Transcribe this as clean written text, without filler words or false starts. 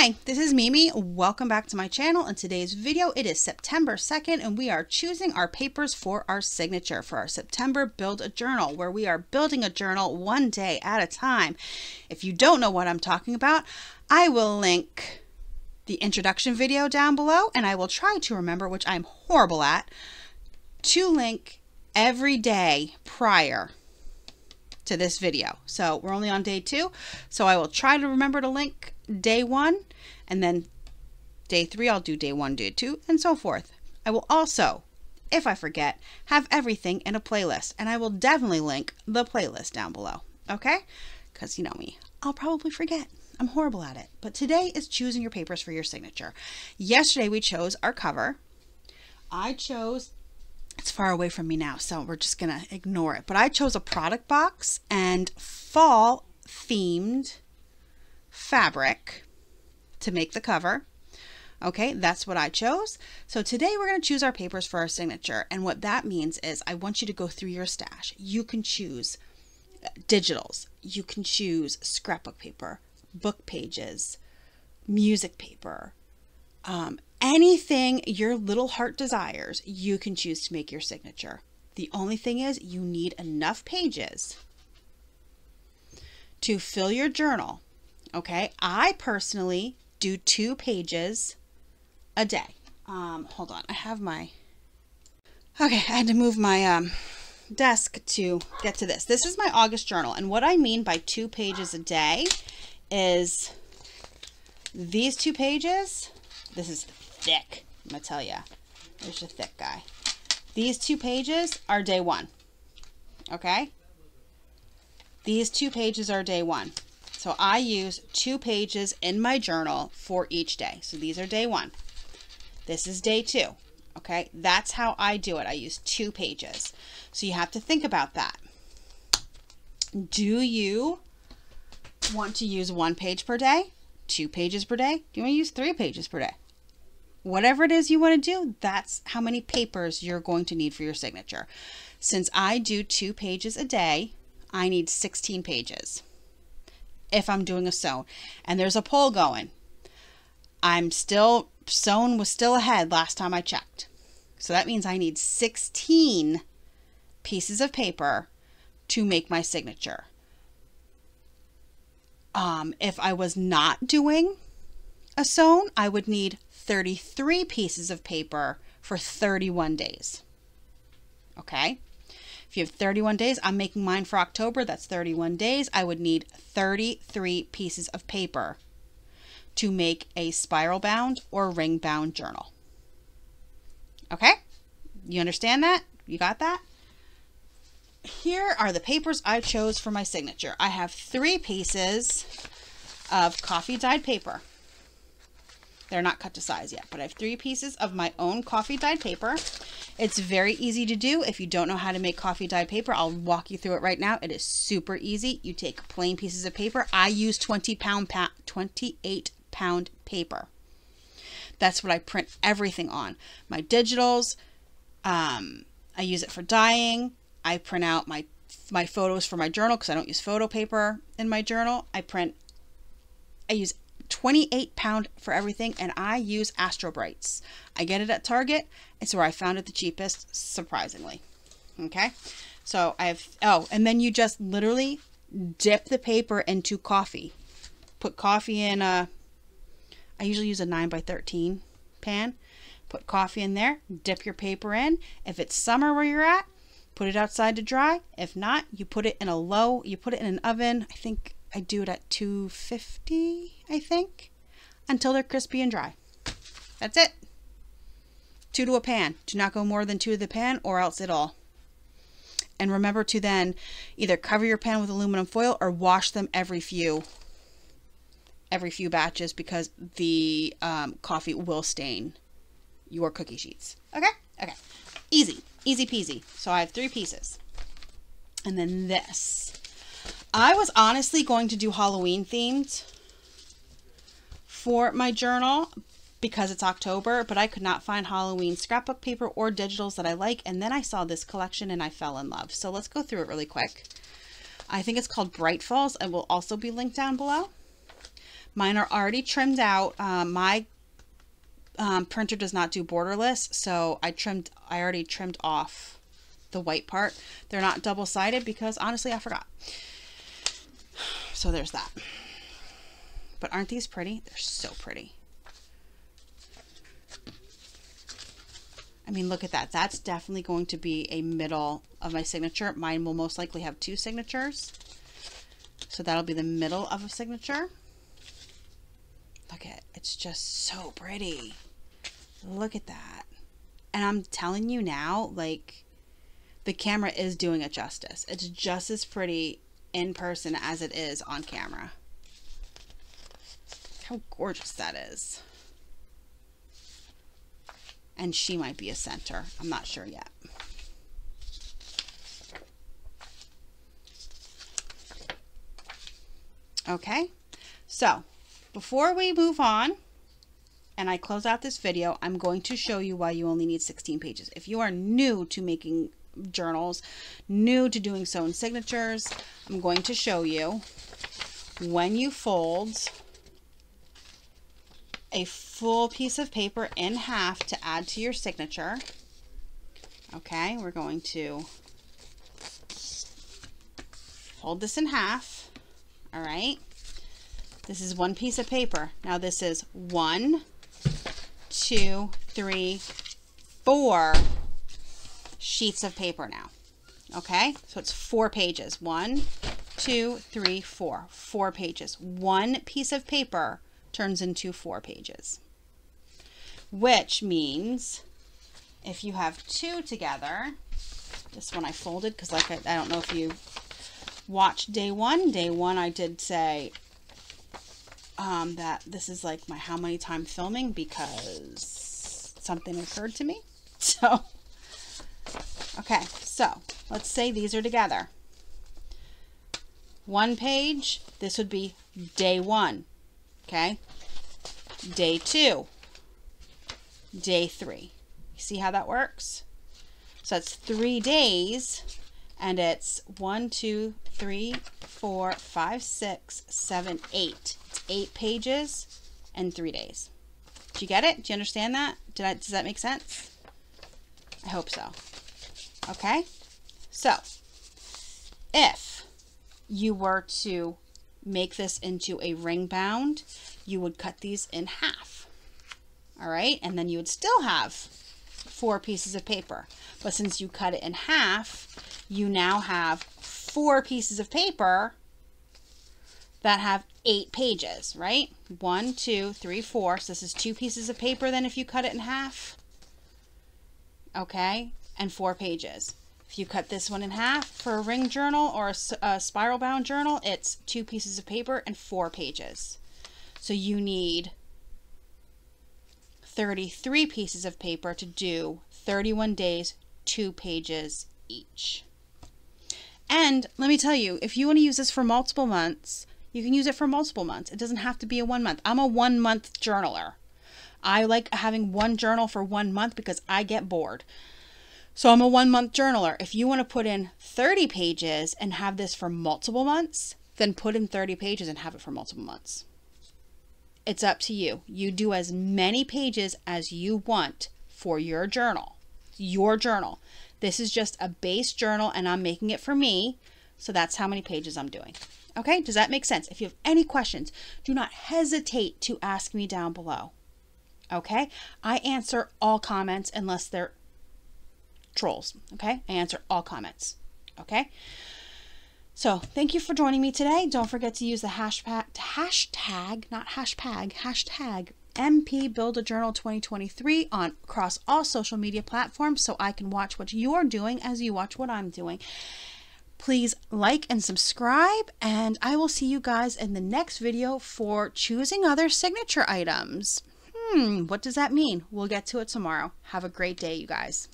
Hi, this is Mimi. Welcome back to my channel. In today's video, it is September 2nd and we are choosing our papers for our signature for our September Build a Journal, where we are building a journal one day at a time. If you don't know what I'm talking about, I will link the introduction video down below, and I will try to remember, which I'm horrible at, to link every day prior to this video. So we're only on day 2, so I will try to remember to link day 1, and then day 3 I'll do day 1, day 2, and so forth. I will also, if I forget, have everything in a playlist, and I will definitely link the playlist down below, okay? Because you know me, I'll probably forget. I'm horrible at it. But today is choosing your papers for your signature. Yesterday we chose our cover. I chose, it's far away from me now, so we're just gonna ignore it, but I chose a product box and fall themed fabric to make the cover. Okay, that's what I chose. So today we're going to choose our papers for our signature, and what that means is I want you to go through your stash. You can choose digitals, you can choose scrapbook paper, book pages, music paper, anything your little heart desires, you can choose to make your signature. The only thing is you need enough pages to fill your journal. Okay, I personally do 2 pages a day. Hold on, I have my, okay, I had to move my desk to get to this. This is my August journal, and what I mean by 2 pages a day is these 2 pages, this is thick, I'm gonna tell you, there's a thick guy. These 2 pages are day 1, okay? These 2 pages are day 1. So I use 2 pages in my journal for each day. So these are day 1. This is day 2. Okay, that's how I do it. I use 2 pages. So you have to think about that. Do you want to use 1 page per day? 2 pages per day? Do you want to use 3 pages per day? Whatever it is you want to do, that's how many papers you're going to need for your signature. Since I do 2 pages a day, I need 16 pages. If I'm doing a sewn, and there's a poll going, sewn was still ahead last time I checked. So that means I need 16 pieces of paper to make my signature. If I was not doing a sewn, I would need 33 pieces of paper for 31 days. Okay. If you have 31 days, I'm making mine for October, that's 31 days. I would need 33 pieces of paper to make a spiral bound or ring bound journal. Okay? You understand that? You got that? Here are the papers I chose for my signature. I have 3 pieces of coffee dyed paper. They're not cut to size yet, but I have 3 pieces of my own coffee dyed paper. It's very easy to do. If you don't know how to make coffee dyed paper, I'll walk you through it right now. It is super easy. You take plain pieces of paper. I use 28-pound paper. That's what I print everything on. My digitals, I use it for dyeing. I print out my photos for my journal because I don't use photo paper in my journal. I use 28-pound for everything, and I use Astro Brights. I get it at Target. It's where I found it the cheapest, surprisingly. Okay, so I have, oh, and then you just literally dip the paper into coffee. Put coffee in I usually use a 9x13 pan. Put coffee in there, dip your paper in. If it's summer where you're at, put it outside to dry. If not, you put it in an oven. I think I do it at 250, I think, until they're crispy and dry. That's it. 2 to a pan. Do not go more than 2 to the pan, or else it all. And remember to then either cover your pan with aluminum foil or wash them every few batches, because the coffee will stain your cookie sheets. Okay? Okay. Easy. Easy peasy. So I have 3 pieces. And then this. I was honestly going to do Halloween themed for my journal because it's October, but I could not find Halloween scrapbook paper or digitals that I like, and then I saw this collection and I fell in love. So let's go through it really quick. I think it's called Bright Falls. It will also be linked down below. Mine are already trimmed out. My printer does not do borderless, so I already trimmed off the white part. They're not double-sided because honestly I forgot. So there's that. But aren't these pretty? They're so pretty. I mean, look at that. That's definitely going to be a middle of my signature. Mine will most likely have 2 signatures. So that'll be the middle of a signature. Look at it. It's just so pretty. Look at that. And I'm telling you now, like, the camera is doing it justice. It's just as pretty in person as it is on camera. How gorgeous that is. And she might be a center. I'm not sure yet. Okay, so before we move on and I close out this video, I'm going to show you why you only need 16 pages. If you are new to making journals, new to doing sewn signatures, I'm going to show you when you fold a full piece of paper in half to add to your signature. Okay, we're going to fold this in half. All right, this is one piece of paper. Now this is 1, 2, 3, 4 sheets of paper now. Okay, so it's 4 pages. 1, 2, 3, 4. 4 pages. One piece of paper turns into 4 pages, which means if you have 2 together, this one I folded because like I don't know if you watched day one. Day one I did say that this is like my how many time filming because something occurred to me. So okay, so let's say these are together. 1 page, this would be day 1. Okay, day 2, day 3. You see how that works? So that's 3 days, and it's 1, 2, 3, 4, 5, 6, 7, 8. It's 8 pages and 3 days. Do you get it? Do you understand that? Does that make sense? I hope so. Okay, so if you were to make this into a ring bound, you would cut these in half. All right, and then you would still have 4 pieces of paper. But since you cut it in half, you now have 4 pieces of paper that have 8 pages, right? 1, 2, 3, 4. So this is 2 pieces of paper then if you cut it in half. Okay, and 4 pages. If you cut this one in half for a ring journal or a spiral bound journal, it's 2 pieces of paper and 4 pages. So you need 33 pieces of paper to do 31 days, 2 pages each. And let me tell you, if you want to use this for multiple months, you can use it for multiple months. It doesn't have to be a 1 month. I'm a 1 month journaler. I like having one journal for 1 month because I get bored. So I'm a 1 month journaler. If you want to put in 30 pages and have this for multiple months, then put in 30 pages and have it for multiple months. It's up to you. You do as many pages as you want for your journal. Your journal. This is just a base journal and I'm making it for me. So that's how many pages I'm doing. Okay, does that make sense? If you have any questions, do not hesitate to ask me down below. Okay, I answer all comments unless they're trolls. Okay, I answer all comments. Okay, so thank you for joining me today. Don't forget to use the hashtag MP Build a Journal 2023 across all social media platforms so I can watch what you're doing as you watch what I'm doing. Please like and subscribe, and I will see you guys in the next video for choosing other signature items. What does that mean? We'll get to it tomorrow. Have a great day, you guys.